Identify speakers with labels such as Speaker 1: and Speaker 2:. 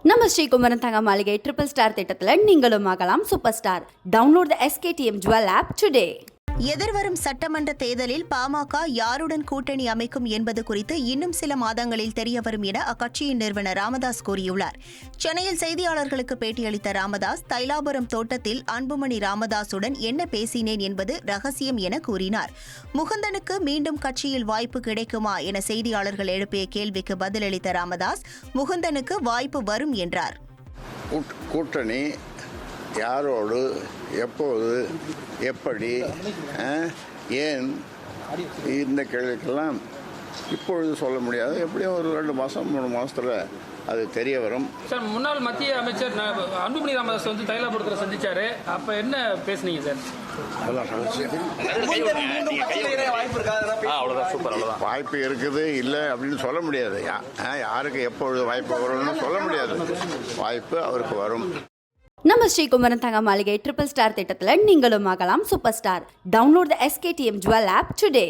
Speaker 1: நம்ம ஸ்ரீகுமரன் தங்க மாளிகை ட்ரிபிள் ஸ்டார் திட்டத்தில் நீங்களும் ஆகலாம் super star. Download the SKTM jewel app today.
Speaker 2: எதிர்வரும் சட்டமன்ற தேர்தலில் பாமக யாருடன் கூட்டணி அமைக்கும் என்பது குறித்து இன்னும் சில மாதங்களில் தெரியவரும் என அக்கட்சியின் நிறுவனர் ராமதாஸ் கூறியுள்ளார். சென்னையில் செய்தியாளர்களுக்கு பேட்டியளித்த ராமதாஸ், தைலாபுரம் தோட்டத்தில் அன்புமணி ராமதாசுடன் என்ன பேசினேன் என்பது ரகசியம் என கூறினார். முகுந்தனுக்கு மீண்டும் கட்சியில் வாய்ப்பு கிடைக்குமா என செய்தியாளர்கள் எழுப்பிய கேள்விக்கு பதிலளித்த ராமதாஸ், முகுந்தனுக்கு வாய்ப்பு வரும் என்றார்.
Speaker 3: கூட்டணி யாரோடு, எப்போது, எப்படி, ஏன், இந்த கேள்விக்கெல்லாம் இப்பொழுது சொல்ல முடியாது. எப்படியும் ஒரு 2 மாதம் 3 மாதத்தில் அது தெரிய வரும்.
Speaker 4: சார், முன்னாள் மத்திய அமைச்சர் அன்புமணி ராமதாஸ் வந்து தைலாபுரத்தில் சந்திச்சாரு. அப்போ என்ன பேசுனீங்க சார்?
Speaker 3: வாய்ப்பு இருக்குது இல்லை அப்படின்னு சொல்ல முடியாது. யாருக்கு எப்பொழுது வாய்ப்பு வரும்னு சொல்ல முடியாது. வாய்ப்பு அவருக்கு வரும்.
Speaker 1: நம்ம ஸ்ரீகுமரன் தங்க மாளிகை ட்ரிபிள் ஸ்டார் திட்டத்தில் நீங்களும் ஆகலாம் super star. Download the SKTM jewel app today.